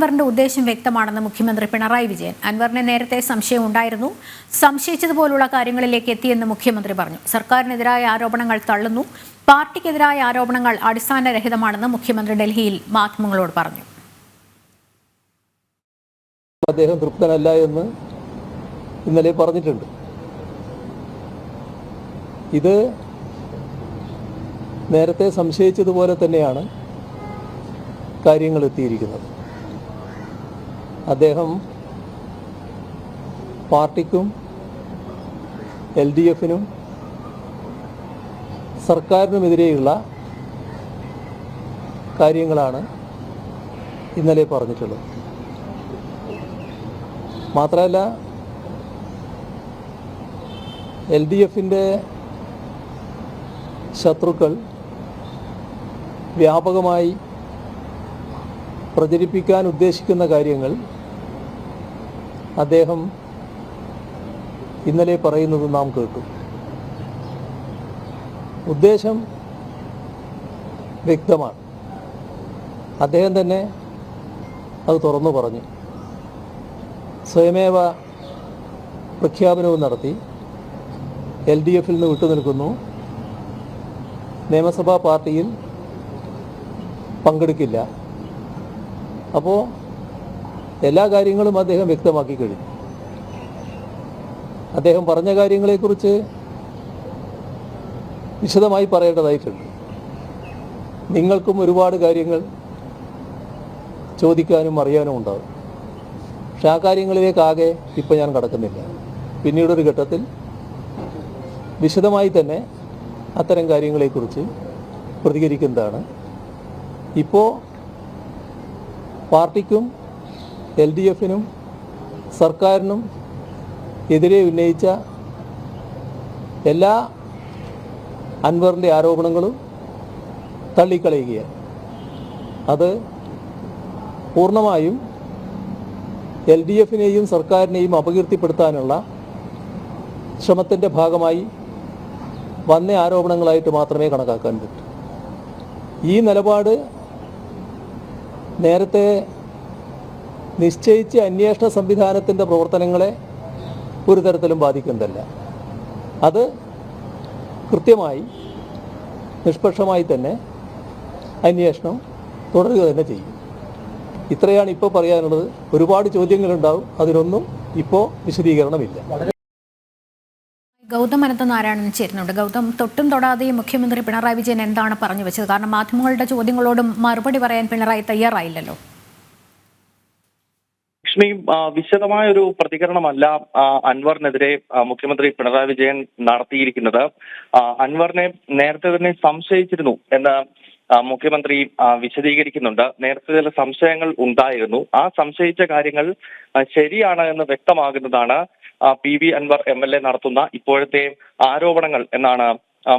അൻവറിന്റെ ഉദ്ദേശം വ്യക്തമാണെന്ന് മുഖ്യമന്ത്രി പിണറായി വിജയൻ. അൻവറിന് നേരത്തെ സംശയം ഉണ്ടായിരുന്നു. സംശയിച്ചതുപോലുള്ള കാര്യങ്ങളിലേക്ക് എത്തിയെന്ന് മുഖ്യമന്ത്രി പറഞ്ഞു. സർക്കാരിനെതിരായ ആരോപണങ്ങൾ തള്ളുന്നു. പാർട്ടിക്കെതിരായ ആരോപണങ്ങൾ അടിസ്ഥാനരഹിതമാണെന്ന് മുഖ്യമന്ത്രി ഡൽഹിയിൽ മാധ്യമങ്ങളോട് പറഞ്ഞു. അദ്ദേഹം തൃപ്തനല്ല എന്ന് ഇന്നലെ പറഞ്ഞിട്ടുണ്ട്. ഇത് നേരത്തെ സംശയിച്ചതുപോലെ തന്നെയാണ് കാര്യങ്ങൾ എത്തിയിരിക്കുന്നത്. അദ്ദേഹം പാർട്ടിക്കും LDFനും സർക്കാരിനുമെതിരെയുള്ള കാര്യങ്ങളാണ് ഇന്നലെ പറഞ്ഞിട്ടുള്ളത്. മാത്രമല്ല, LDFൻ്റെ ശത്രുക്കൾ വ്യാപകമായി പ്രചരിപ്പിക്കാൻ ഉദ്ദേശിക്കുന്ന കാര്യങ്ങൾ അദ്ദേഹം ഇന്നലെ പറയുന്നത് നാം കേട്ടു. ഉദ്ദേശം വ്യക്തമാണ്. അദ്ദേഹം തന്നെ അത് തുറന്നു പറഞ്ഞു. സ്വയമേവ പ്രഖ്യാപനവും നടത്തി. LDFൽ നിന്ന് വിട്ടുനിൽക്കുന്നു, നിയമസഭാ പാർട്ടിയിൽ പങ്കെടുക്കില്ല. അപ്പോൾ എല്ലാ കാര്യങ്ങളും അദ്ദേഹം വ്യക്തമാക്കി കഴിഞ്ഞു. അദ്ദേഹം പറഞ്ഞ കാര്യങ്ങളെക്കുറിച്ച് വിശദമായി പറയേണ്ടതായിട്ടുണ്ട്. നിങ്ങൾക്കും ഒരുപാട് കാര്യങ്ങൾ ചോദിക്കാനും അറിയാനും ഉണ്ടാകും. പക്ഷെ ആ കാര്യങ്ങളിലേക്കാകെ ഇപ്പം ഞാൻ കടക്കുന്നില്ല. പിന്നീടൊരു ഘട്ടത്തിൽ വിശദമായി തന്നെ അത്തരം കാര്യങ്ങളെക്കുറിച്ച് പ്രതികരിക്കുന്നതാണ്. ഇപ്പോൾ പാർട്ടിക്കും LDFനും സർക്കാരിനും എതിരെ ഉന്നയിച്ച എല്ലാ അൻവറിൻ്റെ ആരോപണങ്ങളും തള്ളിക്കളയുകയാണ്. അത് പൂർണ്ണമായും LDFനെയും സർക്കാരിനെയും അപകീർത്തിപ്പെടുത്താനുള്ള ശ്രമത്തിൻ്റെ ഭാഗമായി വന്ന ആരോപണങ്ങളായിട്ട് മാത്രമേ കണക്കാക്കാൻ പറ്റൂ. ഈ നിലപാട് നേരത്തെ നിശ്ചയിച്ച അന്വേഷണ സംവിധാനത്തിൻ്റെ പ്രവർത്തനങ്ങളെ ഒരു തരത്തിലും ബാധിക്കുന്നതല്ല. അത് കൃത്യമായി നിഷ്പക്ഷമായി തന്നെ അന്വേഷണം തുടരുക തന്നെ ചെയ്യും. ഇത്രയാണ് ഇപ്പോൾ പറയാനുള്ളത്. ഒരുപാട് ചോദ്യങ്ങളുണ്ടാവും. അതിനൊന്നും ഇപ്പോൾ വിശദീകരണമില്ല. ഗൗതം അനന്തനാരായണൻ ചേരുന്നുണ്ട്. ഗൗതം, തൊട്ടും തൊടാതെയും മുഖ്യമന്ത്രി പിണറായി വിജയൻ എന്താണ് പറഞ്ഞു വെച്ചത്? കാരണം മാധ്യമങ്ങളുടെ ചോദ്യങ്ങളോടും മറുപടി പറയാൻ പിണറായി തയ്യാറായില്ലല്ലോ. ലക്ഷ്മി, വിശദമായ ഒരു പ്രതികരണമല്ല അൻവറിനെതിരെ മുഖ്യമന്ത്രി പിണറായി വിജയൻ നടത്തിയിരിക്കുന്നത്. അൻവറിനെ നേരത്തെ തന്നെ സംശയിച്ചിരുന്നു എന്ന് മുഖ്യമന്ത്രി വിശദീകരിക്കുന്നുണ്ട്. നേരത്തെ ചില സംശയങ്ങൾ ഉണ്ടായിരുന്നു. ആ സംശയിച്ച കാര്യങ്ങൾ ശരിയാണ് എന്ന് വ്യക്തമാകുന്നതാണ് PV അൻവർ MLA നടത്തുന്ന ഇപ്പോഴത്തെ ആരോപണങ്ങൾ എന്നാണ്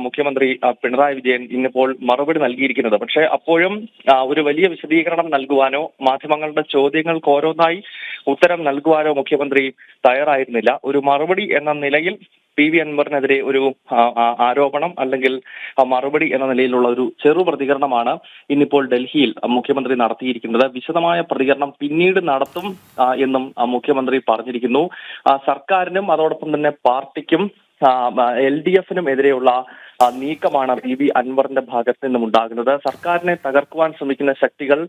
മുഖ്യമന്ത്രി പിണറായി വിജയൻ ഇന്നിപ്പോൾ മറുപടി നൽകിയിരിക്കുന്നത്. പക്ഷേ അപ്പോഴും ഒരു വലിയ വിശദീകരണം നൽകുവാനോ മാധ്യമങ്ങളുടെ ചോദ്യങ്ങൾക്ക് ഓരോന്നായി ഉത്തരം നൽകുവാനോ മുഖ്യമന്ത്രി തയ്യാറായിരുന്നില്ല. ഒരു മറുപടി എന്ന നിലയിൽ PV അൻവറിനെതിരെ ഒരു ആരോപണം അല്ലെങ്കിൽ മറുപടി എന്ന നിലയിലുള്ള ഒരു ചെറു പ്രതികരണമാണ് ഇന്നിപ്പോൾ ഡൽഹിയിൽ മുഖ്യമന്ത്രി നടത്തിയിരിക്കുന്നത്. വിശദമായ പ്രതികരണം പിന്നീട് നടത്തും എന്നും മുഖ്യമന്ത്രി പറഞ്ഞിരിക്കുന്നു. സർക്കാരിനും അതോടൊപ്പം തന്നെ പാർട്ടിക്കും LDFനും എതിരെയുള്ള നീക്കമാണ് PV അൻവറിന്റെ ഭാഗത്ത് നിന്നും ഉണ്ടാകുന്നത്. സർക്കാരിനെ തകർക്കുവാൻ ശ്രമിക്കുന്ന ശക്തികൾ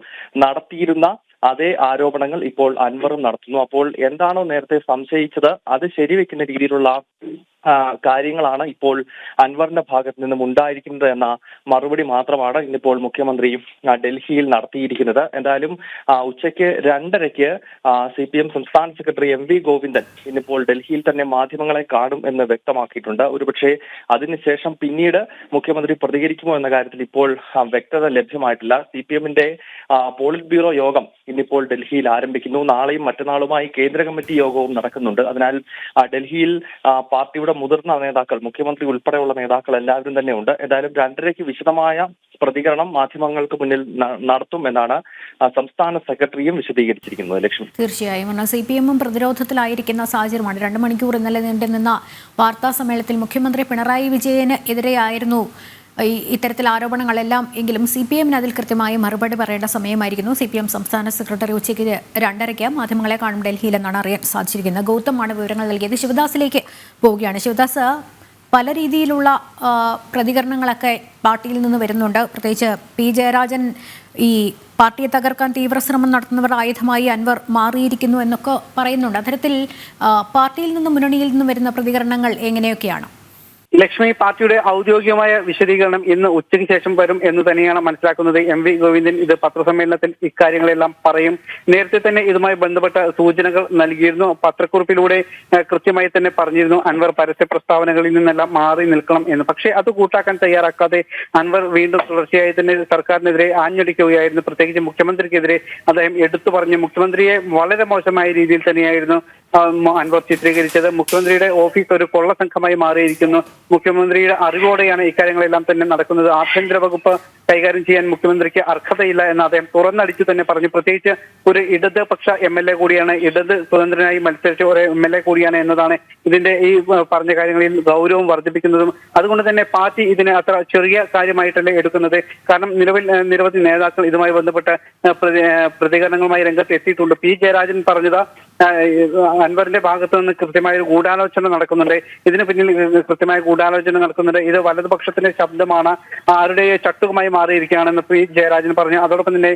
നടത്തിയിരുന്ന അതേ ആരോപണങ്ങൾ ഇപ്പോൾ അൻവറും നടത്തുന്നു. അപ്പോൾ എന്താണോ നേരത്തെ സംശയിച്ചത് അത് ശരിവെക്കുന്ന രീതിയിലുള്ള കാര്യങ്ങളാണ് ഇപ്പോൾ അൻവറിന്റെ ഭാഗത്ത് നിന്നും ഉണ്ടായിരിക്കുന്നത് എന്ന മറുപടി മാത്രമാണ് ഇന്നിപ്പോൾ മുഖ്യമന്ത്രി ഡൽഹിയിൽ നടത്തിയിരിക്കുന്നത്. എന്തായാലും ഉച്ചയ്ക്ക് 2:30 CPM സംസ്ഥാന സെക്രട്ടറി MV ഗോവിന്ദൻ ഇന്നിപ്പോൾ ഡൽഹിയിൽ തന്നെ മാധ്യമങ്ങളെ കാണും എന്ന് വ്യക്തമാക്കിയിട്ടുണ്ട്. ഒരുപക്ഷെ അതിനുശേഷം പിന്നീട് മുഖ്യമന്ത്രി പ്രതികരിക്കുമോ എന്ന കാര്യത്തിൽ ഇപ്പോൾ വ്യക്തത ലഭ്യമായിട്ടില്ല. CPMന്റെ പോളിറ്റ് ബ്യൂറോ യോഗം ഇന്നിപ്പോൾ ഡൽഹിയിൽ ആരംഭിക്കുന്നു. നാളെയും മറ്റന്നാളുമായി കേന്ദ്ര കമ്മിറ്റി യോഗവും നടക്കുന്നുണ്ട്. അതിനാൽ ഡൽഹിയിൽ പാർട്ടിയുടെ മുതിർന്ന നേതാക്കൾ, മുഖ്യമന്ത്രി ഉൾപ്പെടെയുള്ള നേതാക്കൾ എല്ലാവരും തന്നെ ഉണ്ട്. എന്തായാലും 2:30 വിശദമായ പ്രതികരണം മാധ്യമങ്ങൾക്ക് മുന്നിൽ നടത്തും എന്നാണ് സംസ്ഥാന സെക്രട്ടറിയും വിശദീകരിച്ചിരിക്കുന്നത്. ലക്ഷ്മി, തീർച്ചയായും CPMും പ്രതിരോധത്തിലായിരിക്കുന്ന സാഹചര്യമാണ്. 2 മണിക്കൂർ ഇന്നലെ നീണ്ടുനിന്ന വാർത്താ സമ്മേളനത്തിൽ മുഖ്യമന്ത്രി പിണറായി വിജയന് എതിരെയായിരുന്നു ഇത്തരത്തിൽ ആരോപണങ്ങളെല്ലാം എങ്കിലും CPM-ന് അതിൽ കൃത്യമായി മറുപടി പറയേണ്ട സമയമായിരിക്കുന്നു. CPM സംസ്ഥാന സെക്രട്ടറി ഉച്ചയ്ക്ക് 2:30 മാധ്യമങ്ങളെ കാണും ഡൽഹിയിലെന്നാണ് അറിയാൻ സാധിച്ചിരിക്കുന്നത്. ഗൗതമാണ് വിവരങ്ങൾ നൽകിയത്. ശിവദാസിലേക്ക് പോവുകയാണ്. ശിവദാസ്, പല രീതിയിലുള്ള പ്രതികരണങ്ങളൊക്കെ പാർട്ടിയിൽ നിന്ന് വരുന്നുണ്ട്. പ്രത്യേകിച്ച് P. ജയരാജൻ ഈ പാർട്ടിയെ തകർക്കാൻ തീവ്രശ്രമം നടത്തുന്നവർ ആയുധമായി അൻവർ മാറിയിരിക്കുന്നു എന്നൊക്കെ പറയുന്നുണ്ട്. അത്തരത്തിൽ പാർട്ടിയിൽ നിന്നും മുന്നണിയിൽ നിന്നും വരുന്ന പ്രതികരണങ്ങൾ എങ്ങനെയൊക്കെയാണ്? ലക്ഷ്മി, പാർട്ടിയുടെ ഔദ്യോഗികമായ വിശദീകരണം ഇന്ന് ഉച്ചയ്ക്ക് ശേഷം വരും എന്ന് തന്നെയാണ് മനസ്സിലാക്കുന്നത്. MV ഗോവിന്ദൻ ഇത് പത്രസമ്മേളനത്തിൽ ഇക്കാര്യങ്ങളെല്ലാം പറയും. നേരത്തെ തന്നെ ഇതുമായി ബന്ധപ്പെട്ട സൂചനകൾ നൽകിയിരുന്നു. പത്രക്കുറിപ്പിലൂടെ കൃത്യമായി തന്നെ പറഞ്ഞിരുന്നു അൻവർ പരസ്യ പ്രസ്താവനകളിൽ നിന്നെല്ലാം മാറി നിൽക്കണം എന്ന്. പക്ഷേ അത് കൂട്ടാക്കാൻ തയ്യാറാക്കാതെ അൻവർ വീണ്ടും തുടർച്ചയായി തന്നെ സർക്കാരിനെതിരെ ആഞ്ഞടിക്കുകയായിരുന്നു. പ്രത്യേകിച്ച് മുഖ്യമന്ത്രിക്കെതിരെ അദ്ദേഹം എടുത്തു പറഞ്ഞു. മുഖ്യമന്ത്രിയെ വളരെ മോശമായ രീതിയിൽ തന്നെയായിരുന്നു അൻവർ ചിത്രീകരിച്ചത്. മുഖ്യമന്ത്രിയുടെ ഓഫീസ് ഒരു കൊള്ള സംഘമായി മാറിയിരിക്കുന്നു. മുഖ്യമന്ത്രിയുടെ അറിവോടെയാണ് ഇക്കാര്യങ്ങളെല്ലാം തന്നെ നടക്കുന്നത്. ആഭ്യന്തര വകുപ്പ് കൈകാര്യം ചെയ്യാൻ മുഖ്യമന്ത്രിക്ക് അർഹതയില്ല എന്ന് അദ്ദേഹം തുറന്നടിച്ചു തന്നെ പറഞ്ഞു. പ്രത്യേകിച്ച് ഒരു ഇടതുപക്ഷ MLA കൂടിയാണ്, ഇടത് സ്വതന്ത്രനായി മത്സരിച്ച ഒരു MLA കൂടിയാണ് എന്നതാണ് ഇതിന്റെ ഈ പറഞ്ഞ കാര്യങ്ങളിൽ ഗൗരവം വർദ്ധിപ്പിക്കുന്നതും. അതുകൊണ്ട് തന്നെ പാർട്ടി ഇതിനെ അത്ര ചെറിയ കാര്യമായിട്ടല്ലേ എടുക്കുന്നത്. കാരണം നിരവധി നേതാക്കൾ ഇതുമായി ബന്ധപ്പെട്ട പ്രതികരണങ്ങളുമായി രംഗത്ത് എത്തിയിട്ടുണ്ട്. P. ജയരാജൻ പറഞ്ഞത് അൻവറിന്റെ ഭാഗത്തു നിന്ന് കൃത്യമായ ഒരു ഗൂഢാലോചന നടക്കുന്നുണ്ട്. ഇതിന് പിന്നിൽ കൃത്യമായ ഗൂഢാലോചന നടക്കുന്നുണ്ട്. ഇത് വലതുപക്ഷത്തിന്റെ ശബ്ദമാണ്, ആരുടെ ചട്ടുകമായി മാറിയിരിക്കുകയാണെന്ന് P. ജയരാജൻ പറഞ്ഞു. അതോടൊപ്പം തന്നെ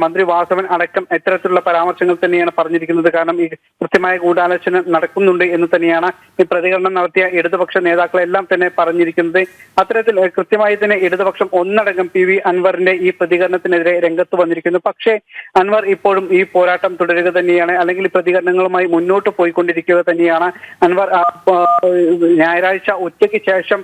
മന്ത്രി വാസവൻ അടക്കം ഇത്തരത്തിലുള്ള പരാമർശങ്ങൾ തന്നെയാണ് പറഞ്ഞിരിക്കുന്നത്. കാരണം ഈ കൃത്യമായ ഗൂഢാലോചന നടക്കുന്നുണ്ട് എന്ന് തന്നെയാണ് ഈ പ്രതികരണം നടത്തിയ ഇടതുപക്ഷ നേതാക്കളെല്ലാം തന്നെ പറഞ്ഞിരിക്കുന്നത്. അത്തരത്തിൽ കൃത്യമായി തന്നെ ഇടതുപക്ഷം ഒന്നടങ്കം PV അൻവറിന്റെ ഈ പ്രതികരണത്തിനെതിരെ രംഗത്ത് വന്നിരിക്കുന്നു. പക്ഷേ അൻവർ ഇപ്പോഴും ഈ പോരാട്ടം തുടരുക തന്നെയാണ്, അല്ലെങ്കിൽ പ്രതികരണങ്ങളുമായി മുന്നോട്ട് പോയിക്കൊണ്ടിരിക്കുക തന്നെയാണ്. അൻവർ ഞായറാഴ്ച ഉച്ചയ്ക്ക് ശേഷം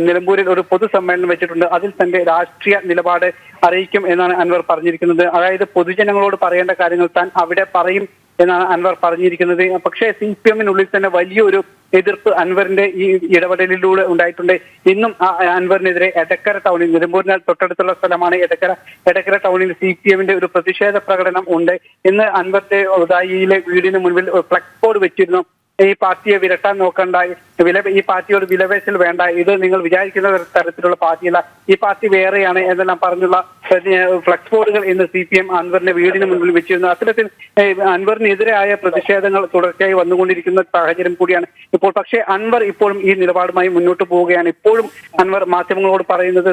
നിലമ്പൂരിൽ ഒരു പൊതുസമ്മേളനം വെച്ചിട്ടുണ്ട്. അതിൽ തന്റെ രാഷ്ട്രീയ നിലപാട് അറിയിക്കും എന്നാണ് അൻവർ പറഞ്ഞിരിക്കുന്നത്. അതായത് പൊതുജനങ്ങളോട് പറയേണ്ട കാര്യങ്ങൾ താൻ അവിടെ പറയും എന്നാണ് അൻവർ പറഞ്ഞിരിക്കുന്നത്. പക്ഷേ CPM-നുള്ളിൽ തന്നെ വലിയൊരു എതിർപ്പ് അൻവറിന്റെ ഈ ഇടപെടലിലൂടെ ഉണ്ടായിട്ടുണ്ട്. ഇന്നും അൻവറിനെതിരെ എടക്കര ടൗണിൽ, നിലമ്പൂരിനാൽ തൊട്ടടുത്തുള്ള സ്ഥലമാണ് എടക്കര ടൗണിൽ CPM-ന്റെ ഒരു പ്രതിഷേധ പ്രകടനം ഉണ്ട്. ഇന്ന് അൻവറിന്റെ ഉദായിയിലെ വീടിന് മുൻപിൽ ഫ്ലക്സ് ബോർഡ് വെച്ചിരുന്നു. ഈ പാർട്ടിയെ വിരട്ടാൻ നോക്കണ്ട, ഈ പാർട്ടിയോട് വിലപേശൽ വേണ്ട, ഇത് നിങ്ങൾ വിചാരിക്കുന്ന തരത്തിലുള്ള പാർട്ടിയല്ല, ഈ പാർട്ടി വേറെയാണ് എന്നെല്ലാം പറഞ്ഞുള്ള ഫ്ലക്സ് ബോർഡുകൾ ഇന്ന് CPM അൻവറിന്റെ വീടിന് മുൻപിൽ വെച്ചിരുന്നു. അത്തരത്തിൽ അൻവറിനെതിരായ പ്രതിഷേധങ്ങൾ തുടർച്ചയായി വന്നുകൊണ്ടിരിക്കുന്ന സാഹചര്യം കൂടിയാണ് ഇപ്പോൾ. പക്ഷേ അൻവർ ഇപ്പോഴും ഈ നിലപാടുമായി മുന്നോട്ട് പോവുകയാണ്. ഇപ്പോഴും അൻവർ മാധ്യമങ്ങളോട് പറയുന്നത്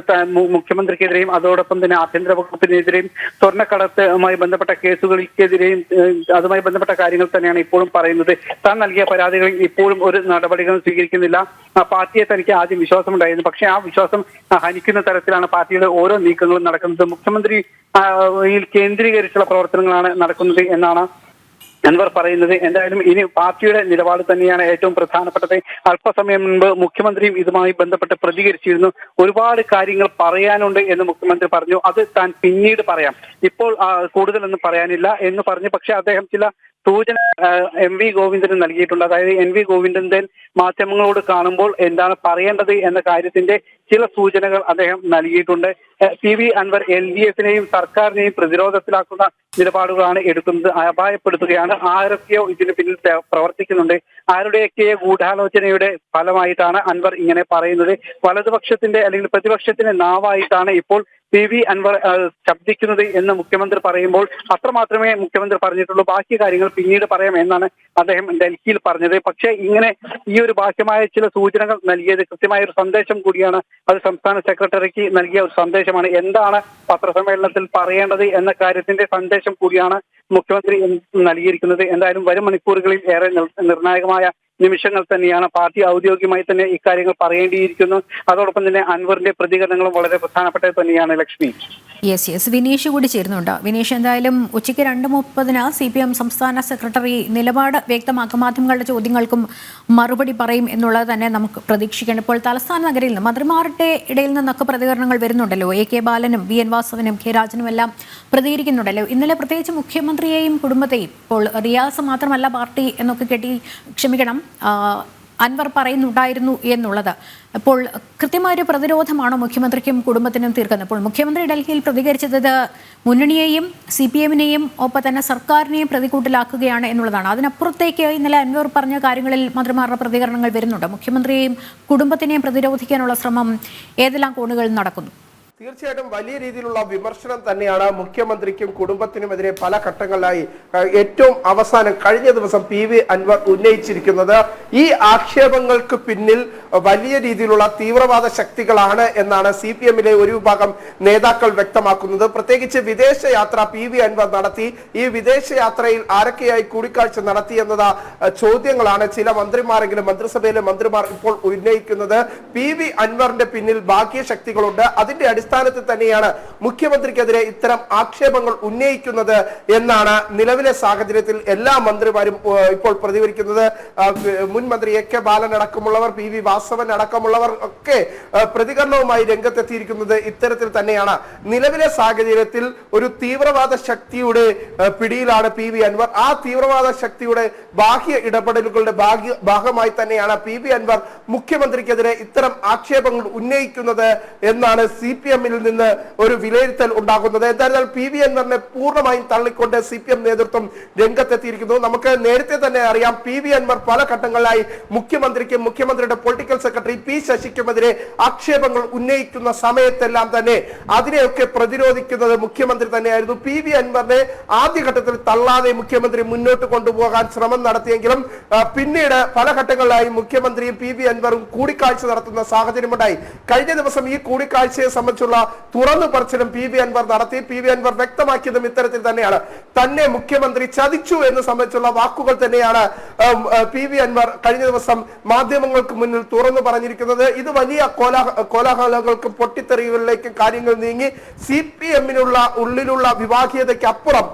മുഖ്യമന്ത്രിക്കെതിരെയും അതോടൊപ്പം തന്നെ ആഭ്യന്തര വകുപ്പിനെതിരെയും സ്വർണ്ണക്കടത്തുമായി ബന്ധപ്പെട്ട കേസുകൾക്കെതിരെയും അതുമായി ബന്ധപ്പെട്ട കാര്യങ്ങൾ തന്നെയാണ് ഇപ്പോഴും പറയുന്നത്. താൻ നൽകിയ പരാതികളിൽ ഇപ്പോഴും ഒരു നടപടികളും സ്വീകരിക്കുന്നില്ല. പാർട്ടിയെ തനിക്ക് ആദ്യം വിശ്വാസമുണ്ടായിരുന്നു, പക്ഷേ ആ വിശ്വാസം ഹനിക്കുന്ന തരത്തിലാണ് പാർട്ടിയുടെ ഓരോ നീക്കങ്ങളും നടക്കുന്നത്. മുഖ്യമന്ത്രി കേന്ദ്രീകരിച്ചുള്ള പ്രവർത്തനങ്ങളാണ് നടക്കുന്നത് എന്നാണ് അൻവർ പറയുന്നത്. എന്തായാലും ഇനി പാർട്ടിയുടെ നിലപാട് തന്നെയാണ് ഏറ്റവും പ്രധാനപ്പെട്ടത്. അല്പസമയം മുൻപ് മുഖ്യമന്ത്രിയും ഇതുമായി ബന്ധപ്പെട്ട് പ്രതികരിച്ചിരുന്നു. ഒരുപാട് കാര്യങ്ങൾ പറയാനുണ്ട് എന്ന് മുഖ്യമന്ത്രി പറഞ്ഞു. അത് താൻ പിന്നീട് പറയാം, ഇപ്പോൾ കൂടുതലൊന്നും പറയാനില്ല എന്ന് പറഞ്ഞു. പക്ഷെ അദ്ദേഹം ചില സൂചന MV ഗോവിന്ദന് നൽകിയിട്ടുണ്ട്. അതായത് NV ഗോവിന്ദൻ മാധ്യമങ്ങളോട് കാണുമ്പോൾ എന്താണ് പറയേണ്ടത് എന്ന കാര്യത്തിന്റെ ചില സൂചനകൾ അദ്ദേഹം നൽകിയിട്ടുണ്ട്. PV അൻവർ LDF-നെയും സർക്കാരിനെയും പ്രതിരോധത്തിലാക്കുന്ന നിലപാടുകളാണ് എടുക്കുന്നത്, അപായപ്പെടുത്തുകയാണ്. ആരൊക്കെയോ ഇതിന് പിന്നിൽ പ്രവർത്തിക്കുന്നുണ്ട്, ആരുടെയൊക്കെ ഗൂഢാലോചനയുടെ ഫലമായിട്ടാണ് അൻവർ ഇങ്ങനെ പറയുന്നത്. വലതുപക്ഷത്തിന്റെ അല്ലെങ്കിൽ പ്രതിപക്ഷത്തിന്റെ നാവായിട്ടാണ് ഇപ്പോൾ PV അൻവർ ശബ്ദിക്കുന്നത് എന്ന് മുഖ്യമന്ത്രി പറയുമ്പോൾ അത്രമാത്രമേ മുഖ്യമന്ത്രി പറഞ്ഞിട്ടുള്ളൂ. ബാക്കി കാര്യങ്ങൾ പിന്നീട് പറയാം എന്നാണ് അദ്ദേഹം ഡൽഹിയിൽ പറഞ്ഞത്. പക്ഷേ ഇങ്ങനെ ഈ ഒരു ബാഹ്യമായ ചില സൂചനകൾ നൽകിയത് കൃത്യമായ ഒരു സന്ദേശം കൂടിയാണ്. അത് സംസ്ഥാന സെക്രട്ടറിക്ക് നൽകിയ ഒരു സന്ദേശമാണ്. എന്താണ് പത്രസമ്മേളനത്തിൽ പറയേണ്ടത് എന്ന കാര്യത്തിന്റെ സന്ദേശം കൂടിയാണ് മുഖ്യമന്ത്രി നൽകിയിരിക്കുന്നത്. എന്തായാലും വരും മണിക്കൂറുകളിൽ ഏറെ നിർണായകമായ നിമിഷങ്ങൾ തന്നെയാണ്. പാർട്ടി ഔദ്യോഗികമായി തന്നെ ഇക്കാര്യങ്ങൾ പറയേണ്ടിയിരിക്കുന്നു. അതോടൊപ്പം തന്നെ അൻവറിന്റെ പ്രതികരണങ്ങളും വളരെ പ്രധാനപ്പെട്ടത് തന്നെയാണ്. ലക്ഷ്മി, യെസ് വിനീഷ് കൂടി ചേരുന്നുണ്ട്. വിനീഷ്, എന്തായാലും ഉച്ചയ്ക്ക് 2:30 CPM സംസ്ഥാന സെക്രട്ടറി നിലപാട് വ്യക്തമാക്കും, മാധ്യമങ്ങളുടെ ചോദ്യങ്ങൾക്കും മറുപടി പറയും എന്നുള്ളത് തന്നെ നമുക്ക് പ്രതീക്ഷിക്കണം. ഇപ്പോൾ തലസ്ഥാന നഗരിയിൽ നിന്ന് മന്ത്രിമാരുടെ ഇടയിൽ നിന്നൊക്കെ പ്രതികരണങ്ങൾ വരുന്നുണ്ടല്ലോ. AK ബാലനും VN വാസവനും K രാജനും എല്ലാം പ്രതികരിക്കുന്നുണ്ടല്ലോ. ഇന്നലെ പ്രത്യേകിച്ച് മുഖ്യമന്ത്രിയെയും കുടുംബത്തെയും, ഇപ്പോൾ റിയാസ് മാത്രമല്ല പാർട്ടി എന്നൊക്കെ ക്ഷമിക്കണം അൻവർ പറയുന്നുണ്ടായിരുന്നു എന്നുള്ളത്. അപ്പോൾ കൃത്യമായൊരു പ്രതിരോധമാണോ മുഖ്യമന്ത്രിക്കും കുടുംബത്തിനും തീർക്കുന്നത്? അപ്പോൾ മുഖ്യമന്ത്രി ഡൽഹിയിൽ പ്രതികരിച്ചത് മുന്നണിയെയും CPM-നെയും ഒപ്പം തന്നെ സർക്കാരിനെയും പ്രതികൂട്ടിലാക്കുകയാണ് എന്നുള്ളതാണ്. അതിനപ്പുറത്തേക്ക് ഇന്നലെ അൻവർ പറഞ്ഞ കാര്യങ്ങളിൽ മന്ത്രിമാരുടെ പ്രതികരണങ്ങൾ വരുന്നുണ്ട്. മുഖ്യമന്ത്രിയെയും കുടുംബത്തിനെയും പ്രതിരോധിക്കാനുള്ള ശ്രമം ഏതെല്ലാം കോണുകളിൽ നടക്കുന്നു? തീർച്ചയായിട്ടും വലിയ രീതിയിലുള്ള വിമർശനം തന്നെയാണ് മുഖ്യമന്ത്രിക്കും കുടുംബത്തിനുമെതിരെ പല ഘട്ടങ്ങളിലായി ഏറ്റവും അവസാനം കഴിഞ്ഞ ദിവസം PV അൻവർ ഉന്നയിച്ചിരിക്കുന്നത്. ഈ ആക്ഷേപങ്ങൾക്ക് പിന്നിൽ വലിയ രീതിയിലുള്ള തീവ്രവാദ ശക്തികളാണ് എന്നാണ് CPM-ലെ ഒരു വിഭാഗം നേതാക്കൾ വ്യക്തമാക്കുന്നത്. പ്രത്യേകിച്ച് വിദേശയാത്ര PV അൻവർ നടത്തി. ഈ വിദേശയാത്രയിൽ ആരൊക്കെയായി കൂടിക്കാഴ്ച നടത്തി എന്നത് ചോദ്യങ്ങളാണ് ചില മന്ത്രിമാരെങ്കിലും മന്ത്രിസഭയിലെ മന്ത്രിമാർ ഇപ്പോൾ ഉന്നയിക്കുന്നത്. PV അൻവറിന്റെ പിന്നിൽ ബാഹ്യ ശക്തികളുണ്ട്. അതിന്റെ അടിസ്ഥാനത്തിൽ തന്നെയാണ് മുഖ്യമന്ത്രിക്കെതിരെ ഇത്തരം ആക്ഷേപങ്ങൾ ഉന്നയിക്കുന്നത് എന്നാണ് നിലവിലെ സാഹചര്യത്തിൽ എല്ലാ മന്ത്രിമാരും ഇപ്പോൾ പ്രതികരിക്കുന്നത്. മുൻ മന്ത്രി AK ബാലൻ അടക്കമുള്ളവർ, PV വാസവൻ അടക്കമുള്ളവർ ഒക്കെ പ്രതികരണവുമായി രംഗത്തെത്തിയിരിക്കുന്നത് ഇത്തരത്തിൽ തന്നെയാണ്. നിലവിലെ സാഹചര്യത്തിൽ ഒരു തീവ്രവാദ ശക്തിയുടെ പിടിയിലാണ് PV അൻവർ. ആ തീവ്രവാദ ശക്തിയുടെ ബാഹ്യ ഇടപെടലുകളുടെ ഭാഗമായി തന്നെയാണ് PV അൻവർ മുഖ്യമന്ത്രിക്കെതിരെ ഇത്തരം ആക്ഷേപങ്ങൾ ഉന്നയിക്കുന്നത് എന്നാണ് CPM-ൽ നിന്ന് ഒരു വിലയിരുത്തൽ ഉണ്ടാകുന്നത്. എന്തായാലും PV അൻവറിനെ പൂർണ്ണമായും തള്ളിക്കൊണ്ട് CPM നേതൃത്വം രംഗത്തെത്തിയിരിക്കുന്നു. നമുക്ക് നേരത്തെ തന്നെ അറിയാം, PV അൻവർ പല ഘട്ടങ്ങളിലായി മുഖ്യമന്ത്രിക്കും മുഖ്യമന്ത്രിയുടെ പൊളിറ്റിക്കൽ സെക്രട്ടറി P ശശിക്കുമെതിരെ ആക്ഷേപങ്ങൾ ഉന്നയിക്കുന്ന സമയത്തെല്ലാം തന്നെ അതിനെയൊക്കെ പ്രതിരോധിക്കുന്നത് മുഖ്യമന്ത്രി തന്നെയായിരുന്നു. PV അൻവറിനെ ആദ്യഘട്ടത്തിൽ തള്ളാതെ മുഖ്യമന്ത്രി മുന്നോട്ട് കൊണ്ടുപോകാൻ ശ്രമം നടത്തിയെങ്കിലും പിന്നീട് പല ഘട്ടങ്ങളിലായി മുഖ്യമന്ത്രിയും PV അൻവറും കൂടിക്കാഴ്ച നടത്തുന്ന സാഹചര്യമുണ്ടായി. കഴിഞ്ഞ ദിവസം ഈ കൂടിക്കാഴ്ചയെ സംബന്ധിച്ചുള്ള തുറന്നു പറച്ചിലും PV അൻവർ നടത്തി. PV അൻവർ വ്യക്തമാക്കിയതും ഇത്തരത്തിൽ തന്നെയാണ്. തന്നെ മുഖ്യമന്ത്രി ചതിച്ചു എന്ന് സംബന്ധിച്ചുള്ള വാക്കുകൾ തന്നെയാണ് PV അൻവർ കഴിഞ്ഞ ദിവസം മാധ്യമങ്ങൾക്ക് മുന്നിൽ തുറന്നു പറഞ്ഞിരിക്കുന്നത്. ഇത് വലിയ കോലാഹലങ്ങൾക്കും പൊട്ടിത്തെറികളിലേക്കും കാര്യങ്ങൾ നീങ്ങി. CPM-നുള്ള ഉള്ളിലുള്ള വിഭാഗീയതയ്ക്ക് അപ്പുറം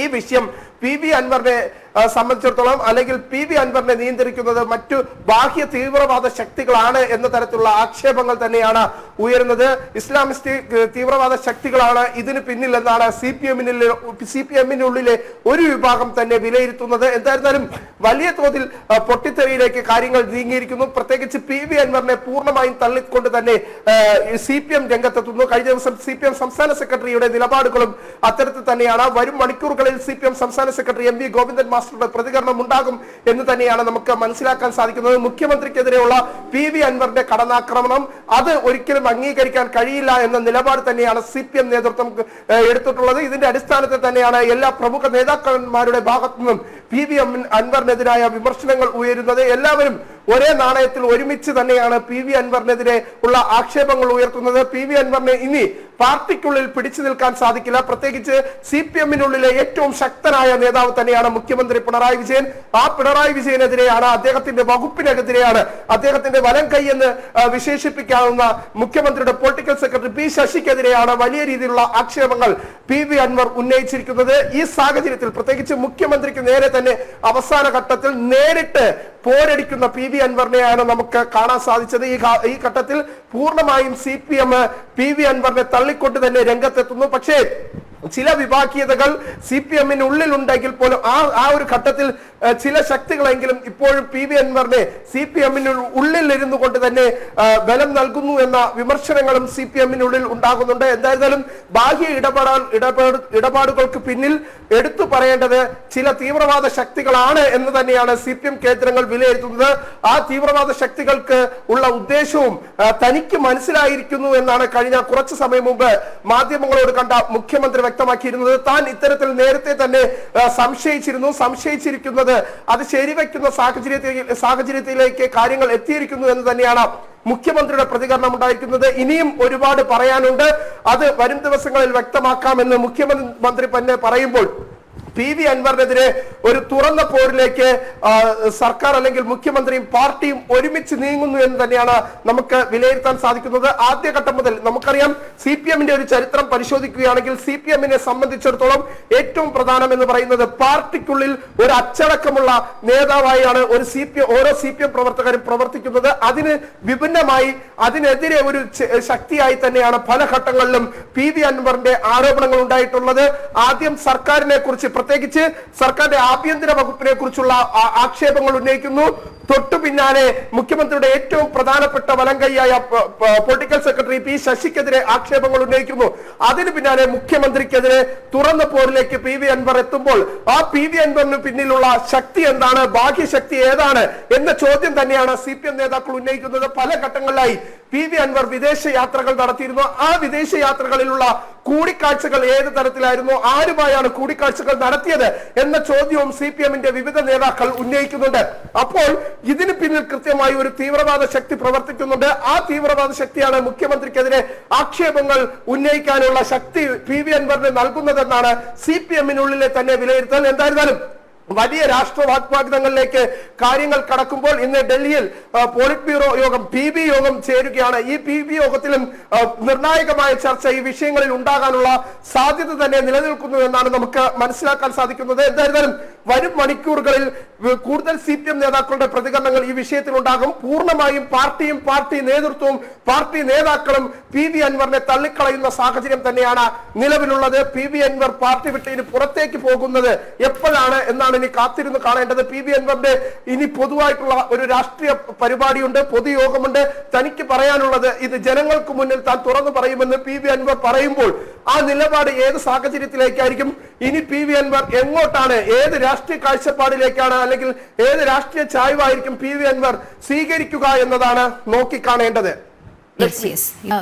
ഈ വിഷയം PV അൻവറിനെ സംബന്ധിച്ചിടത്തോളം അല്ലെങ്കിൽ PV അൻവറിനെ നിയന്ത്രിക്കുന്നത് മറ്റു ബാഹ്യ തീവ്രവാദ ശക്തികളാണ് എന്ന തരത്തിലുള്ള ആക്ഷേപങ്ങൾ തന്നെയാണ് ഉയരുന്നത്. ഇസ്ലാമിസ്റ്റ് തീവ്രവാദ ശക്തികളാണ് ഇതിന് പിന്നിൽ എന്നാണ് CPM-നുള്ളിലെ ഒരു വിഭാഗം തന്നെ വിലയിരുത്തുന്നത്. എന്തായിരുന്നാലും വലിയ തോതിൽ പൊട്ടിത്തെറിയിലേക്ക് കാര്യങ്ങൾ നീങ്ങിയിരിക്കുന്നു. പ്രത്യേകിച്ച് PV അൻവറിനെ പൂർണ്ണമായും തള്ളിക്കൊണ്ട് തന്നെ CPM രംഗത്തെത്തുന്നു. കഴിഞ്ഞ ദിവസം CPM സംസ്ഥാന സെക്രട്ടറിയുടെ നിലപാടുകളും അത്തരത്തിൽ തന്നെയാണ്. വരും മണിക്കൂറുകളിൽ CPM സംസ്ഥാന സെക്രട്ടറി MV ഗോവിന്ദൻ മാസ്റ്ററുടെ പ്രതികരണം ഉണ്ടാകും എന്ന് തന്നെയാണ് നമുക്ക് മനസ്സിലാക്കാൻ സാധിക്കുന്നത്. മുഖ്യമന്ത്രിക്കെതിരെയുള്ള PV അൻവറിന്റെ കടന്നാക്രമണം അത് ഒരിക്കലും അംഗീകരിക്കാൻ കഴിയില്ല എന്ന നിലപാട് തന്നെയാണ് CPM നേതൃത്വം എടുത്തിട്ടുള്ളത്. ഇതിന്റെ അടിസ്ഥാനത്തിൽ തന്നെയാണ് എല്ലാ പ്രമുഖ നേതാക്കന്മാരുടെ ഭാഗത്തു നിന്നും PV അൻവറിനെതിരായ വിമർശനങ്ങൾ ഉയരുന്നത്. എല്ലാവരും ഒരേ നാണയത്തിൽ ഒരുമിച്ച് തന്നെയാണ് PV അൻവറിനെതിരെ ഉള്ള ആക്ഷേപങ്ങൾ ഉയർത്തുന്നത്. PV അൻവറിനെ ഇനി പാർട്ടിക്കുള്ളിൽ പിടിച്ചു നിൽക്കാൻ സാധിക്കില്ല. പ്രത്യേകിച്ച് CPM-നുള്ളിലെ ഏറ്റവും ശക്തനായ നേതാവ് തന്നെയാണ് മുഖ്യമന്ത്രി പിണറായി വിജയൻ. ആ പിണറായി വിജയനെതിരെയാണ്, അദ്ദേഹത്തിന്റെ വകുപ്പിനെതിരെയാണ്, അദ്ദേഹത്തിന്റെ വലം കൈ എന്ന് വിശേഷിപ്പിക്കാവുന്ന മുഖ്യമന്ത്രിയുടെ പൊളിറ്റിക്കൽ സെക്രട്ടറി P ശശിക്കെതിരെയാണ് വലിയ രീതിയിലുള്ള ആക്ഷേപങ്ങൾ PV അൻവർ ഉന്നയിച്ചിരിക്കുന്നത്. ഈ സാഹചര്യത്തിൽ പ്രത്യേകിച്ച് മുഖ്യമന്ത്രിക്ക് നേരെ തന്നെ അവസാന ഘട്ടത്തിൽ നേരിട്ട് പോരടിക്കുന്ന PV അൻവറിനെയാണ് നമുക്ക് കാണാൻ സാധിച്ചത്. ഈ ഘട്ടത്തിൽ പൂർണ്ണമായും CPM PV അൻവറിനെ തള്ളിക്കൊണ്ട് തന്നെ രംഗത്തെത്തുന്നു. പക്ഷേ ചില വിഭാഗീയതകൾ CPM-നുള്ളിൽ ഉണ്ടെങ്കിൽ പോലും ആ ഒരു ഘട്ടത്തിൽ ചില ശക്തികളെങ്കിലും ഇപ്പോഴും PV അൻവറിനെ CPM-ന് ഉള്ളിൽ ഇരുന്നു കൊണ്ട് തന്നെ ബലം നൽകുന്നു എന്ന വിമർശനങ്ങളും CPM-നുള്ളിൽ ഉണ്ടാകുന്നുണ്ട്. എന്തായാലും ബാഹ്യ ഇടപാടുകൾക്ക് പിന്നിൽ എടുത്തു പറയേണ്ടത് ചില തീവ്രവാദ ശക്തികളാണ് എന്ന് തന്നെയാണ് CPM കേന്ദ്രങ്ങൾ വിലയിരുത്തുന്നത്. ആ തീവ്രവാദ ശക്തികൾക്ക് ഉള്ള ഉദ്ദേശവും തനിക്ക് മനസ്സിലായിരിക്കുന്നു എന്നാണ് കഴിഞ്ഞ കുറച്ചു സമയം മുമ്പ് മാധ്യമങ്ങളോട് കണ്ട മുഖ്യമന്ത്രി വ്യക്തമാക്കിയിരുന്നത്. താൻ ഇത്തരത്തിൽ നേരത്തെ തന്നെ സംശയിച്ചിരിക്കുന്നത് അത് ശരിവെക്കുന്ന സാഹചര്യത്തിലേക്ക് കാര്യങ്ങൾ എത്തിയിരിക്കുന്നു എന്ന് തന്നെയാണ് മുഖ്യമന്ത്രിയുടെ പ്രതികരണം ഉണ്ടായിരിക്കുന്നത്. ഇനിയും ഒരുപാട് പറയാനുണ്ട്, അത് വരും ദിവസങ്ങളിൽ വ്യക്തമാക്കാമെന്ന് മുഖ്യമന്ത്രി തന്നെ പറയുമ്പോൾ PV അൻവറിനെതിരെ ഒരു തുറന്ന പോരിലേക്ക് സർക്കാർ അല്ലെങ്കിൽ മുഖ്യമന്ത്രിയും പാർട്ടിയും ഒരുമിച്ച് നീങ്ങുന്നു എന്ന് തന്നെയാണ് നമുക്ക് വിലയിരുത്താൻ സാധിക്കുന്നത്. ആദ്യഘട്ടം മുതൽ നമുക്കറിയാം, CPM-ന്റെ ഒരു ചരിത്രം പരിശോധിക്കുകയാണെങ്കിൽ CPM-നെ സംബന്ധിച്ചിടത്തോളം ഏറ്റവും പ്രധാനം എന്ന് പറയുന്നത് പാർട്ടിക്കുള്ളിൽ ഒരു അച്ചടക്കമുള്ള നേതാവായാണ് ഓരോ CPM പ്രവർത്തകരും പ്രവർത്തിക്കുന്നത്. അതിന് വിഭിന്നമായി അതിനെതിരെ ഒരു ശക്തിയായി തന്നെയാണ് പല ഘട്ടങ്ങളിലും PV അൻവറിന്റെ ആരോപണങ്ങൾ ഉണ്ടായിട്ടുള്ളത്. ആദ്യം സർക്കാരിനെ കുറിച്ച് പ്രത്യേകിച്ച് സർക്കാരിന്റെ ആഭ്യന്തര വകുപ്പിനെ കുറിച്ചുള്ള ആക്ഷേപങ്ങൾ ഉന്നയിക്കുന്നു. തൊട്ടു പിന്നാലെ മുഖ്യമന്ത്രിയുടെ ഏറ്റവും പ്രധാനപ്പെട്ട വലംകൈയായ പൊളിറ്റിക്കൽ സെക്രട്ടറി പി ശശിക്കെതിരെ ആക്ഷേപങ്ങൾ ഉന്നയിക്കുന്നു. അതിന് പിന്നാലെ മുഖ്യമന്ത്രിക്കെതിരെ തുറന്ന പോരിലേക്ക് പി വി അൻവർ എത്തുമ്പോൾ ആ പി വി അൻവറിന് പിന്നിലുള്ള ശക്തി എന്താണ്, ബാഹ്യശക്തി ഏതാണ് എന്ന ചോദ്യം തന്നെയാണ് CPM നേതാക്കൾ ഉന്നയിക്കുന്നത്. പല ഘട്ടങ്ങളിലായി പി വി അൻവർ വിദേശ യാത്രകൾ നടത്തിയിരുന്നു. ആ വിദേശ യാത്രകളിലുള്ള കൂടിക്കാഴ്ചകൾ ഏത് തരത്തിലായിരുന്നു, ആരുമായാണ് കൂടിക്കാഴ്ചകൾ നടത്തിയത് എന്ന ചോദ്യവും CPM-ന്റെ വിവിധ നേതാക്കൾ ഉന്നയിക്കുന്നുണ്ട്. അപ്പോൾ ഇതിന് പിന്നിൽ കൃത്യമായി ഒരു തീവ്രവാദ ശക്തി പ്രവർത്തിക്കുന്നുണ്ട്. ആ തീവ്രവാദ ശക്തിയാണ് മുഖ്യമന്ത്രിക്കെതിരെ ആക്ഷേപങ്ങൾ ഉന്നയിക്കാനുള്ള ശക്തി പി വി അൻവറിന് നൽകുന്നതെന്നാണ് CPM-നുള്ളിലെ തന്നെ വിലയിരുത്തൽ. എന്തായിരുന്നാലും വലിയ രാഷ്ട്ര വാഗ്വാദങ്ങളിലേക്ക് കാര്യങ്ങൾ കടക്കുമ്പോൾ ഇന്ന് ഡൽഹിയിൽ പോളിറ്റ് ബ്യൂറോ യോഗം PB യോഗം ചേരുകയാണ്. ഈ PB യോഗത്തിലും നിർണായകമായ ചർച്ച ഈ വിഷയങ്ങളിൽ ഉണ്ടാകാനുള്ള സാധ്യത തന്നെ നിലനിൽക്കുന്നു എന്നാണ് നമുക്ക് മനസ്സിലാക്കാൻ സാധിക്കുന്നത്. എന്തായിരുന്നാലും വരും മണിക്കൂറുകളിൽ കൂടുതൽ CPM നേതാക്കളുടെ പ്രതികരണങ്ങൾ ഈ വിഷയത്തിൽ ഉണ്ടാകും. പൂർണ്ണമായും പാർട്ടിയും പാർട്ടി നേതൃത്വവും പാർട്ടി നേതാക്കളും പി വി അൻവറിനെ തള്ളിക്കളയുന്ന സാഹചര്യം തന്നെയാണ് നിലവിലുള്ളത്. പി വി അൻവർ പാർട്ടി വിട്ട് ഇനി പുറത്തേക്ക് പോകുന്നത് എപ്പോഴാണ് എന്നാണ് ഇനി കാത്തിരുന്ന് കാണേണ്ടത്. പി വി അൻവറിന്റെ ഇനി പൊതുവായിട്ടുള്ള ഒരു രാഷ്ട്രീയ പരിപാടിയുണ്ട്, പൊതുയോഗമുണ്ട്. തനിക്ക് പറയാനുള്ളത് ഇത് ജനങ്ങൾക്ക് മുന്നിൽ താൻ തുറന്നു പറയുമെന്ന് പി വി അൻവർ പറയുമ്പോൾ ആ നിലപാട് ഏത് സാഹചര്യത്തിലേക്കായിരിക്കും, ഇനി പി വി അൻവർ എങ്ങോട്ടാണ്, ഏത് രാഷ്ട്രീയ കാഴ്ചപ്പാടിലേക്കാണ് അല്ലെങ്കിൽ ഏത് രാഷ്ട്രീയ ചായ്വായിരിക്കും പി വി അൻവർ സ്വീകരിക്കുക എന്നതാണ് നോക്കിക്കാണേണ്ടത്.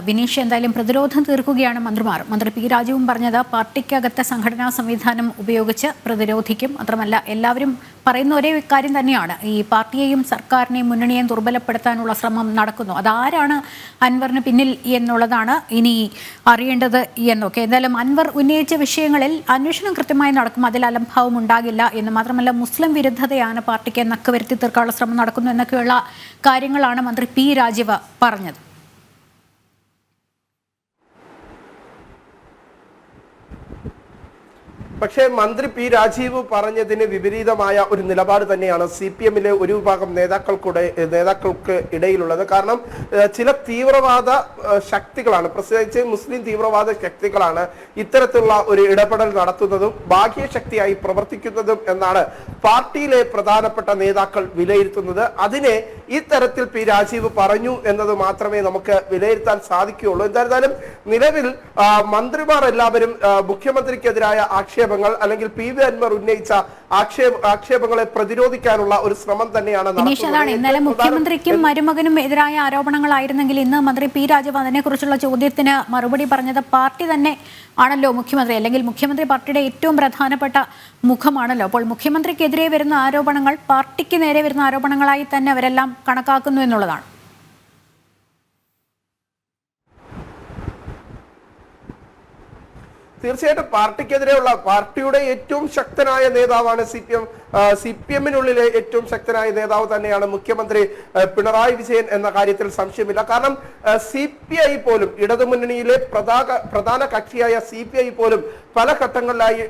വിനീഷ്, എന്തായാലും പ്രതിരോധം തീർക്കുകയാണ് മന്ത്രിമാർ. മന്ത്രി പി രാജീവും പറഞ്ഞത് പാർട്ടിക്കകത്തെ സംഘടനാ സംവിധാനം ഉപയോഗിച്ച് പ്രതിരോധിക്കും. മാത്രമല്ല എല്ലാവരും പറയുന്ന ഒരേ കാര്യം തന്നെയാണ്, ഈ പാർട്ടിയെയും സർക്കാരിനെയും മുന്നണിയെയും ദുർബലപ്പെടുത്താനുള്ള ശ്രമം നടക്കുന്നു. അതാരാണ് അൻവറിന് പിന്നിൽ എന്നുള്ളതാണ് ഇനി അറിയേണ്ടത് എന്നൊക്കെ. എന്തായാലും അൻവർ ഉന്നയിച്ച വിഷയങ്ങളിൽ അന്വേഷണം കൃത്യമായി നടക്കും, അതിൽ അലംഭാവം ഉണ്ടാകില്ല എന്ന് മാത്രമല്ല മുസ്ലിം വിരുദ്ധതയാണ് പാർട്ടിക്ക് നക്ക് വരുത്തി തീർക്കാനുള്ള ശ്രമം നടക്കുന്നു എന്നൊക്കെയുള്ള കാര്യങ്ങളാണ് മന്ത്രി പി രാജീവ് പറഞ്ഞത്. പക്ഷേ മന്ത്രി പി രാജീവ് പറഞ്ഞതിന് വിപരീതമായ ഒരു നിലപാട് തന്നെയാണ് CPM-ലെ ഒരു വിഭാഗം നേതാക്കൾക്ക് ഇടയിലുള്ളത്. കാരണം ചില തീവ്രവാദ ശക്തികളാണ്, പ്രത്യേകിച്ച് മുസ്ലിം തീവ്രവാദ ശക്തികളാണ് ഇത്തരത്തിലുള്ള ഒരു ഇടപെടൽ നടത്തുന്നതും ബാഹ്യശക്തിയായി പ്രവർത്തിക്കുന്നതും എന്നാണ് പാർട്ടിയിലെ പ്രധാനപ്പെട്ട നേതാക്കൾ വിലയിരുത്തുന്നത്. അതിനെ ഇത്തരത്തിൽ പി രാജീവ് പറഞ്ഞു എന്നത് മാത്രമേ നമുക്ക് വിലയിരുത്താൻ സാധിക്കുകയുള്ളൂ. എന്തായിരുന്നാലും നിലവിൽ മന്ത്രിമാർ എല്ലാവരും മുഖ്യമന്ത്രിക്കെതിരായ ആക്ഷേപങ്ങൾ അല്ലെങ്കിൽ പി വി അൻവർ ഉന്നയിച്ച ആക്ഷേപങ്ങളെ പ്രതിരോധിക്കാനുള്ള ഒരു ശ്രമം തന്നെയാണ് നടത്തുന്നത്. ഇന്നലെ മുഖ്യമന്ത്രിക്കും മരുമകനും എതിരായ ആരോപണങ്ങളായിരുന്നെങ്കിൽ ഇന്ന് മന്ത്രി പി രാജീവ് അതിനെക്കുറിച്ചുള്ള ചോദ്യത്തിന് മറുപടി പറഞ്ഞത് പാർട്ടി തന്നെ ആണല്ലോ മുഖ്യമന്ത്രി, അല്ലെങ്കിൽ മുഖ്യമന്ത്രി പാർട്ടിയുടെ ഏറ്റവും പ്രധാനപ്പെട്ട മുഖമാണല്ലോ. അപ്പോൾ മുഖ്യമന്ത്രിക്കെതിരെ വരുന്ന ആരോപണങ്ങൾ പാർട്ടിക്ക് നേരെ വരുന്ന ആരോപണങ്ങളായി തന്നെ അവരെല്ലാം കണക്കാക്കുന്നു എന്നുള്ളതാണ്. തീർച്ചയായിട്ടും പാർട്ടിക്കെതിരെയുള്ള പാർട്ടിയുടെ ഏറ്റവും ശക്തനായ നേതാവാണ് CPM-നുള്ളിലെ ഏറ്റവും ശക്തനായ നേതാവ് തന്നെയാണ് മുഖ്യമന്ത്രി പിണറായി വിജയൻ എന്ന കാര്യത്തിൽ സംശയമില്ല. കാരണം CPI പോലും, ഇടതുമുന്നണിയിലെ പ്രധാന കക്ഷിയായ CPI പോലും പല ഘട്ടങ്ങളിലായി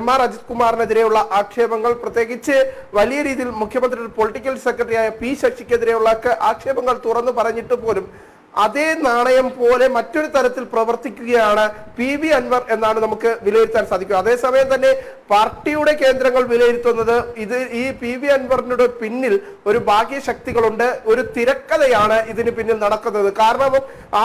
MR അജിത് കുമാറിനെതിരെയുള്ള ആക്ഷേപങ്ങൾ, പ്രത്യേകിച്ച് വലിയ രീതിയിൽ മുഖ്യമന്ത്രിയുടെ പൊളിറ്റിക്കൽ സെക്രട്ടറിയായ പി ശശിക്കെതിരെയുള്ള ആക്ഷേപങ്ങൾ തുറന്നു പറഞ്ഞിട്ട് പോലും അതേ നാണയം പോലെ മറ്റൊരു തരത്തിൽ പ്രവർത്തിക്കുകയാണ് പി വി അൻവർ എന്നാണ് നമുക്ക് വിലയിരുത്താൻ സാധിക്കുക. അതേസമയം തന്നെ പാർട്ടിയുടെ കേന്ദ്രങ്ങൾ വിലയിരുത്തുന്നത് ഈ പി വി അൻവറിന്റെ പിന്നിൽ ഒരു ബാഹ്യശക്തികളുണ്ട്, ഒരു തിരക്കഥയാണ് ഇതിന് പിന്നിൽ നടക്കുന്നത്. കാരണം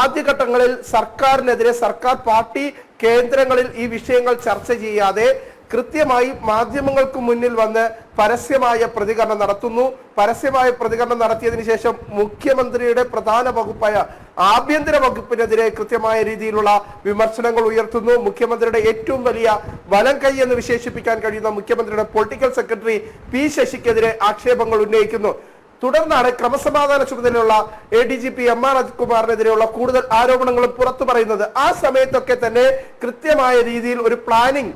ആദ്യഘട്ടങ്ങളിൽ സർക്കാരിനെതിരെ സർക്കാർ പാർട്ടി കേന്ദ്രങ്ങളിൽ ഈ വിഷയങ്ങൾ ചർച്ച ചെയ്യാതെ കൃത്യമായി മാധ്യമങ്ങൾക്ക് മുന്നിൽ വന്ന് പരസ്യമായ പ്രതികരണം നടത്തുന്നു. പരസ്യമായ പ്രതികരണം നടത്തിയതിനു ശേഷം മുഖ്യമന്ത്രിയുടെ പ്രധാന വകുപ്പായ ആഭ്യന്തര വകുപ്പിനെതിരെ കൃത്യമായ രീതിയിലുള്ള വിമർശനങ്ങൾ ഉയർത്തുന്നു. മുഖ്യമന്ത്രിയുടെ ഏറ്റവും വലിയ വലം കൈ എന്ന് വിശേഷിപ്പിക്കാൻ കഴിയുന്ന മുഖ്യമന്ത്രിയുടെ പൊളിറ്റിക്കൽ സെക്രട്ടറി പി ശശിക്കെതിരെ ആക്ഷേപങ്ങൾ ഉന്നയിക്കുന്നു. തുടർന്നാണ് ക്രമസമാധാന ചുമതലയുള്ള ADGP MR അജിത് കുമാറിനെതിരെയുള്ള കൂടുതൽ ആരോപണങ്ങളും പുറത്തു പറയുന്നത്. ആ സമയത്തൊക്കെ തന്നെ കൃത്യമായ രീതിയിൽ ഒരു പ്ലാനിംഗ്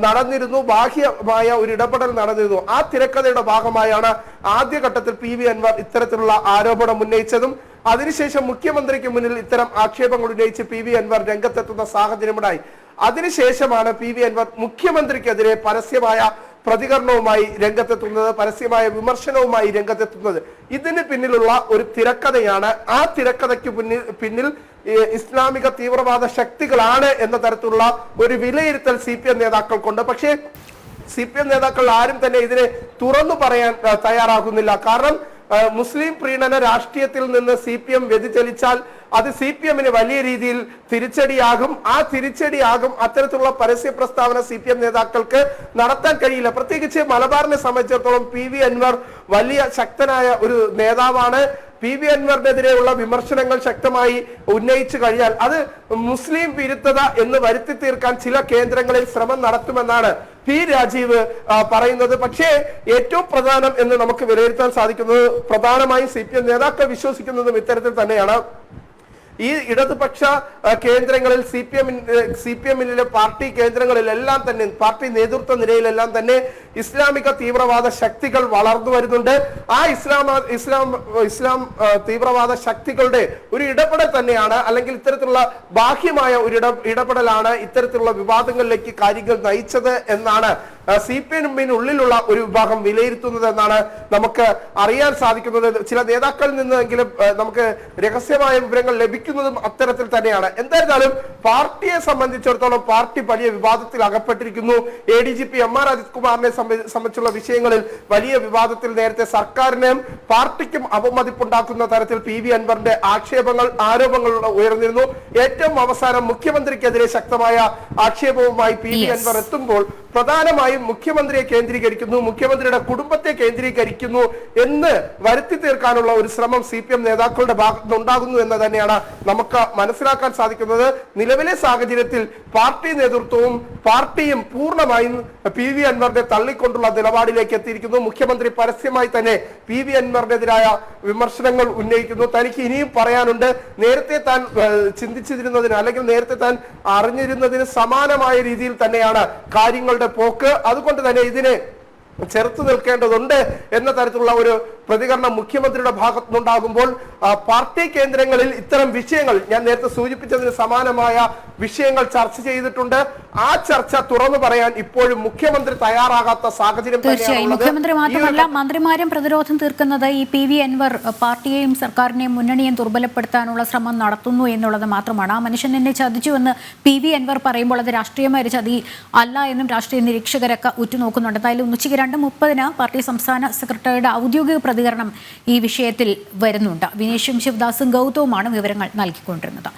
നടന്നിരുന്നു, ബാഹ്യമായ ഒരു ഇടപെടൽ നടന്നിരുന്നു. ആ തിരക്കഥയുടെ ഭാഗമായാണ് ആദ്യഘട്ടത്തിൽ പി വി അൻവർ ഇത്തരത്തിലുള്ള ആരോപണം ഉന്നയിച്ചതും അതിനുശേഷം മുഖ്യമന്ത്രിക്ക് മുന്നിൽ ഇത്തരം ആക്ഷേപങ്ങൾ ഉന്നയിച്ച് പി വി അൻവർ രംഗത്തെത്തുന്ന സാഹചര്യമുണ്ടായി. അതിനുശേഷമാണ് പി വി അൻവർ മുഖ്യമന്ത്രിക്കെതിരെ പരസ്യമായ പ്രതികരണവുമായി രംഗത്തെത്തുന്നത്, പരസ്യമായ വിമർശനവുമായി രംഗത്തെത്തുന്നത്. ഇതിന് പിന്നിലുള്ള ഒരു തിരക്കഥയാണ്. ആ തിരക്കഥയ്ക്ക് പിന്നിൽ ഇസ്ലാമിക തീവ്രവാദ ശക്തികളാണ് എന്ന തരത്തിലുള്ള ഒരു വിലയിരുത്തൽ CPM നേതാക്കൾക്കുണ്ട്. പക്ഷേ CPM നേതാക്കൾ ആരും തന്നെ ഇതിനെ തുറന്നു പറയാൻ തയ്യാറാകുന്നില്ല. കാരണം മുസ്ലിം പ്രീണന രാഷ്ട്രീയത്തിൽ നിന്ന് CPM വ്യതിചലിച്ചാൽ അത് CPM-ന് വലിയ രീതിയിൽ തിരിച്ചടിയാകും. ആ തിരിച്ചടിയാകും അത്തരത്തിലുള്ള പരസ്യ പ്രസ്താവന CPM നേതാക്കൾക്ക് നടത്താൻ കഴിയില്ല. പ്രത്യേകിച്ച് മലബാറിനെ സംബന്ധിച്ചിടത്തോളം PV അൻവർ വലിയ ശക്തനായ ഒരു നേതാവാണ്. PV അൻവറിനെതിരെയുള്ള വിമർശനങ്ങൾ ശക്തമായി ഉന്നയിച്ചു കഴിഞ്ഞാൽ അത് മുസ്ലിം വിരുദ്ധത എന്ന് വരുത്തി തീർക്കാൻ ചില കേന്ദ്രങ്ങളിൽ ശ്രമം നടത്തുമെന്നാണ് P. രാജീവ് പറയുന്നത്. പക്ഷേ ഏറ്റവും പ്രധാനം എന്ന് നമുക്ക് വിലയിരുത്താൻ സാധിക്കുന്നത് പ്രധാനമായും CPM നേതാക്കൾ വിശ്വസിക്കുന്നതും ഇത്തരത്തിൽ തന്നെയാണ്. ഈ ഇടതുപക്ഷ കേന്ദ്രങ്ങളിൽ CPM-ലെ പാർട്ടി കേന്ദ്രങ്ങളിലെല്ലാം തന്നെ പാർട്ടി നേതൃത്വ നിരയിലെല്ലാം തന്നെ ഇസ്ലാമിക തീവ്രവാദ ശക്തികൾ വളർന്നു വരുന്നുണ്ട്. ആ ഇസ്ലാം തീവ്രവാദ ശക്തികളുടെ ഒരു ഇടപെടൽ തന്നെയാണ്, അല്ലെങ്കിൽ ഇത്തരത്തിലുള്ള ബാഹ്യമായ ഒരു ഇടപെടലാണ് ഇത്തരത്തിലുള്ള വിവാദങ്ങളിലേക്ക് കാര്യങ്ങൾ നയിച്ചത് എന്നാണ് CPM-നുള്ളിലുള്ള ഒരു വിഭാഗം വിലയിരുത്തുന്നത് എന്നാണ് നമുക്ക് അറിയാൻ സാധിക്കുന്നത്. ചില നേതാക്കളിൽ നിന്നെങ്കിലും നമുക്ക് രഹസ്യമായ വിവരങ്ങൾ ലഭിക്കുന്നതും അത്തരത്തിൽ തന്നെയാണ്. എന്തായിരുന്നാലും പാർട്ടിയെ സംബന്ധിച്ചിടത്തോളം പാർട്ടി വലിയ വിവാദത്തിൽ അകപ്പെട്ടിരിക്കുന്നു. ADGP MR അജിത് കുമാറിനെ സംബന്ധിച്ചുള്ള വിഷയങ്ങളിൽ വലിയ വിവാദത്തിൽ നേരത്തെ സർക്കാരിനും പാർട്ടിക്കും അപമതിപ്പുണ്ടാക്കുന്ന തരത്തിൽ PV അൻവറിന്റെ ആരോപണങ്ങൾ ഉയർന്നിരുന്നു. ഏറ്റവും അവസാനം മുഖ്യമന്ത്രിക്കെതിരെ ശക്തമായ ആക്ഷേപവുമായി PV അൻവർ എത്തുമ്പോൾ പ്രധാനമായും മുഖ്യമന്ത്രിയെ കേന്ദ്രീകരിക്കുന്നു, മുഖ്യമന്ത്രിയുടെ കുടുംബത്തെ കേന്ദ്രീകരിക്കുന്നു എന്ന് വരുത്തി തീർക്കാനുള്ള ഒരു ശ്രമം CPM നേതാക്കളുടെ ഭാഗത്ത് ഉണ്ടാകുന്നു എന്ന് തന്നെയാണ് നമുക്ക് മനസ്സിലാക്കാൻ സാധിക്കുന്നത്. നിലവിലെ സാഹചര്യത്തിൽ പാർട്ടി നേതൃത്വവും പാർട്ടിയും പൂർണ്ണമായും PV അൻവറിനെ തള്ളിക്കൊണ്ടുള്ള നിലപാടിലേക്ക് എത്തിയിരിക്കുന്നു. മുഖ്യമന്ത്രി പരസ്യമായി തന്നെ PV അൻവറിനെതിരായ വിമർശനങ്ങൾ ഉന്നയിക്കുന്നു. തനിക്ക് ഇനിയും പറയാനുണ്ട്. നേരത്തെ താൻ ചിന്തിച്ചിരുന്നതിന് അല്ലെങ്കിൽ നേരത്തെ താൻ അറിഞ്ഞിരുന്നതിന് സമാനമായ രീതിയിൽ തന്നെയാണ് കാര്യങ്ങളുടെ പോക്ക്. അതുകൊണ്ട് തന്നെ ഇതിനെ ചെറുത്തു നിൽക്കേണ്ടതുണ്ട് എന്ന തരത്തിലുള്ള ഒരു പ്രതികരണം മുഖ്യമന്ത്രിയുടെ ഭാഗത്തുനിന്നുണ്ടാകുമ്പോൾ പാർട്ടി കേന്ദ്രങ്ങളിൽ ഇത്തരം വിഷയങ്ങൾ ഞാൻ നേരത്തെ സൂചിപ്പിച്ചതിന് സമാനമായ വിഷയങ്ങൾ ചർച്ച ചെയ്തിട്ടുണ്ട്. ആ ചർച്ച തുറന്നു പറയാൻ ഇപ്പോഴും മുഖ്യമന്ത്രി തയ്യാറാകാത്ത സാഹചര്യം തീർച്ചയായും മുഖ്യമന്ത്രി മാത്രമല്ല മന്ത്രിമാരും പ്രതിരോധം തീർക്കുന്നത് ഈ PV അൻവർ പാർട്ടിയെയും സർക്കാരിനെയും മുന്നണിയെയും ദുർബലപ്പെടുത്താനുള്ള ശ്രമം നടത്തുന്നു എന്നുള്ളത് മാത്രമാണ്. ആ മനുഷ്യൻ എന്നെ ചതിച്ചുവെന്ന് PV അൻവർ പറയുമ്പോൾ അത് രാഷ്ട്രീയമായ ഒരു ചതി അല്ല എന്നും രാഷ്ട്രീയ നിരീക്ഷകരൊക്കെ ഉറ്റുനോക്കുന്നുണ്ട്. എന്തായാലും ഉച്ചയ്ക്ക് 2:30 പാർട്ടി സംസ്ഥാന സെക്രട്ടറിയുടെ ഔദ്യോഗിക പ്രതികരണം ഈ വിഷയത്തിൽ വരുന്നുണ്ട്. വിനേഷും ശിവദാസും ഗൗതവുമാണ് വിവരങ്ങൾ നൽകിക്കൊണ്ടിരുന്നത്.